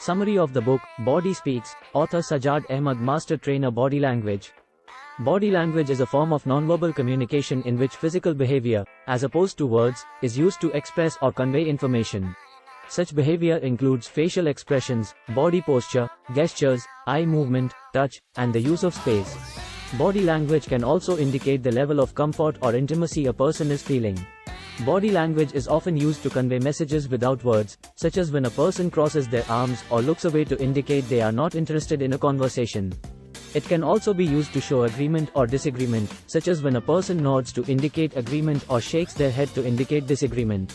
Summary of the book, Body Speaks, author Sajad Ahmed, Master Trainer. Body language. Body language is a form of nonverbal communication in which physical behavior, as opposed to words, is used to express or convey information. Such behavior includes facial expressions, body posture, gestures, eye movement, touch, and the use of space. Body language can also indicate the level of comfort or intimacy a person is feeling. Body language is often used to convey messages without words, such as when a person crosses their arms or looks away to indicate they are not interested in a conversation. It can also be used to show agreement or disagreement, such as when a person nods to indicate agreement or shakes their head to indicate disagreement.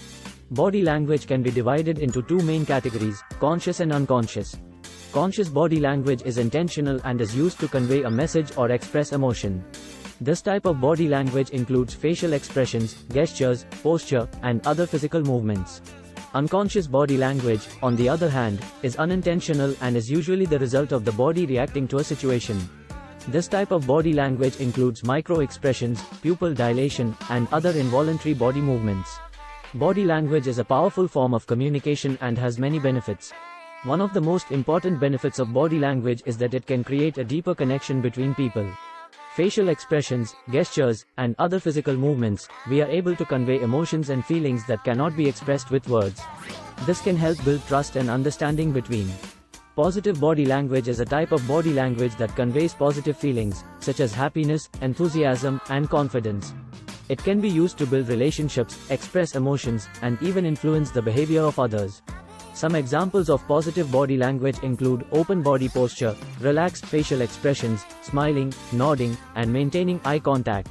Body language can be divided into two main categories, conscious and unconscious. Conscious body language is intentional and is used to convey a message or express emotion. This type of body language includes facial expressions, gestures, posture, and other physical movements. Unconscious body language, on the other hand, is unintentional and is usually the result of the body reacting to a situation. This type of body language includes micro-expressions, pupil dilation, and other involuntary body movements. Body language is a powerful form of communication and has many benefits. One of the most important benefits of body language is that it can create a deeper connection between people. Facial expressions, gestures, and other physical movements, we are able to convey emotions and feelings that cannot be expressed with words. This can help build trust and understanding between. Positive body language is a type of body language that conveys positive feelings, such as happiness, enthusiasm, and confidence. It can be used to build relationships, express emotions, and even influence the behavior of others. Some examples of positive body language include open body posture, relaxed facial expressions, smiling, nodding, and maintaining eye contact.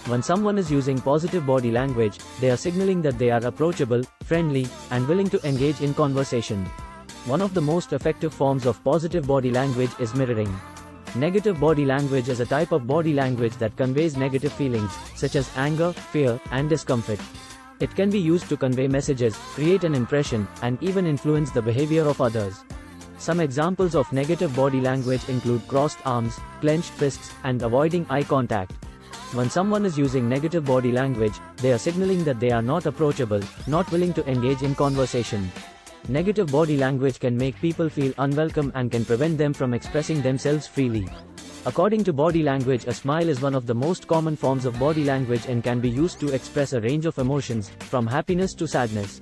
When someone is using positive body language, they are signaling that they are approachable, friendly, and willing to engage in conversation. One of the most effective forms of positive body language is mirroring. Negative body language is a type of body language that conveys negative feelings, such as anger, fear, and discomfort. It can be used to convey messages, create an impression, and even influence the behavior of others. Some examples of negative body language include crossed arms, clenched fists, and avoiding eye contact. When someone is using negative body language, they are signaling that they are not approachable, not willing to engage in conversation. Negative body language can make people feel unwelcome and can prevent them from expressing themselves freely. According to body language, a smile is one of the most common forms of body language and can be used to express a range of emotions, from happiness to sadness.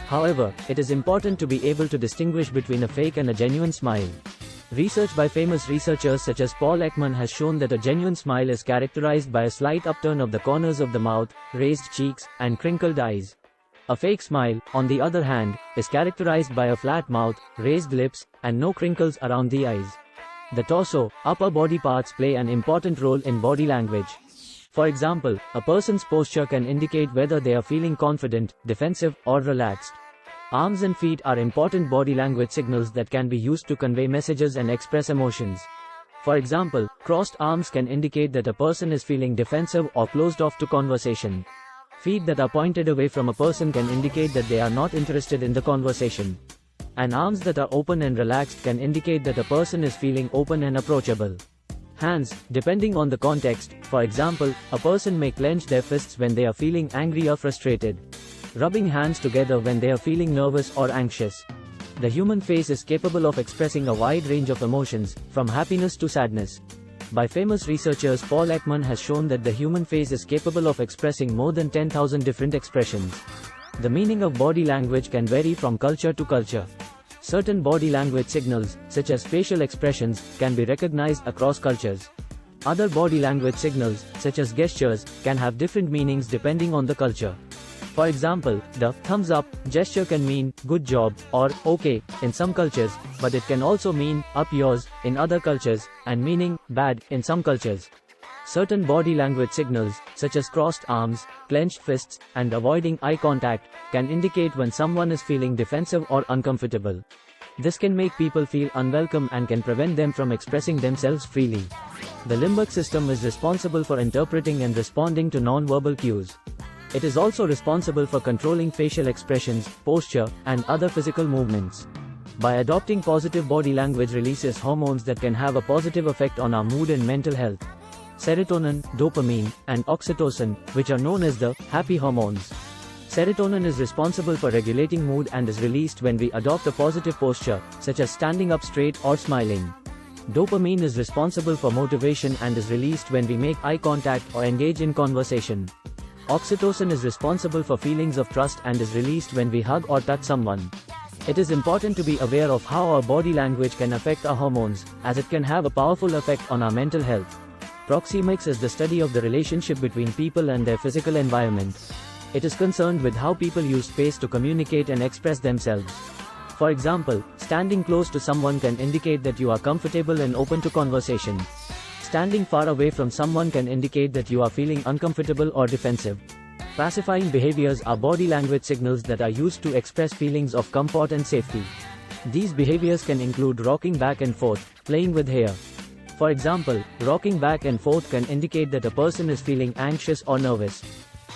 However, it is important to be able to distinguish between a fake and a genuine smile. Research by famous researchers such as Paul Ekman has shown that a genuine smile is characterized by a slight upturn of the corners of the mouth, raised cheeks, and crinkled eyes. A fake smile, on the other hand, is characterized by a flat mouth, raised lips, and no crinkles around the eyes. The torso, upper body parts play an important role in body language. For example, a person's posture can indicate whether they are feeling confident, defensive, or relaxed. Arms and feet are important body language signals that can be used to convey messages and express emotions. For example, crossed arms can indicate that a person is feeling defensive or closed off to conversation. Feet that are pointed away from a person can indicate that they are not interested in the conversation. And arms that are open and relaxed can indicate that a person is feeling open and approachable. Hands, depending on the context, for example, a person may clench their fists when they are feeling angry or frustrated. Rubbing hands together when they are feeling nervous or anxious. The human face is capable of expressing a wide range of emotions, from happiness to sadness. By famous researchers, Paul Ekman has shown that the human face is capable of expressing more than 10,000 different expressions. The meaning of body language can vary from culture to culture. Certain body language signals, such as facial expressions, can be recognized across cultures. Other body language signals, such as gestures, can have different meanings depending on the culture. For example, the thumbs up gesture can mean good job or okay in some cultures, but it can also mean up yours in other cultures, and meaning bad in some cultures. Certain body language signals, such as crossed arms, clenched fists, and avoiding eye contact, can indicate when someone is feeling defensive or uncomfortable. This can make people feel unwelcome and can prevent them from expressing themselves freely. The limbic system is responsible for interpreting and responding to non-verbal cues. It is also responsible for controlling facial expressions, posture, and other physical movements. By adopting positive body language releases hormones that can have a positive effect on our mood and mental health. Serotonin, dopamine, and oxytocin, which are known as the happy hormones. Serotonin is responsible for regulating mood and is released when we adopt a positive posture, such as standing up straight or smiling. Dopamine is responsible for motivation and is released when we make eye contact or engage in conversation. Oxytocin is responsible for feelings of trust and is released when we hug or touch someone. It is important to be aware of how our body language can affect our hormones, as it can have a powerful effect on our mental health. Proxemics is the study of the relationship between people and their physical environment. It is concerned with how people use space to communicate and express themselves. For example, standing close to someone can indicate that you are comfortable and open to conversation. Standing far away from someone can indicate that you are feeling uncomfortable or defensive. Pacifying behaviors are body language signals that are used to express feelings of comfort and safety. These behaviors can include rocking back and forth, playing with hair. For example, rocking back and forth can indicate that a person is feeling anxious or nervous.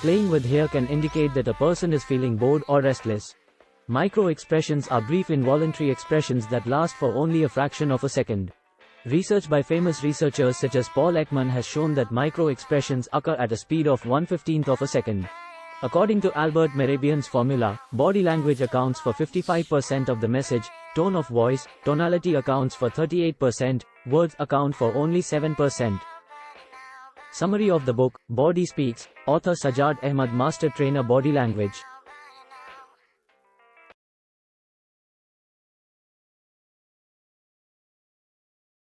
Playing with hair can indicate that a person is feeling bored or restless. Micro-expressions are brief involuntary expressions that last for only a fraction of a second. Research by famous researchers such as Paul Ekman has shown that micro-expressions occur at a speed of 1/15th of a second. According to Albert Mehrabian's formula, body language accounts for 55% of the message, tone of voice, tonality accounts for 38%, words account for only 7%. Summary of the book, Body Speaks, author Sajad Ahmed, Master Trainer Body Language.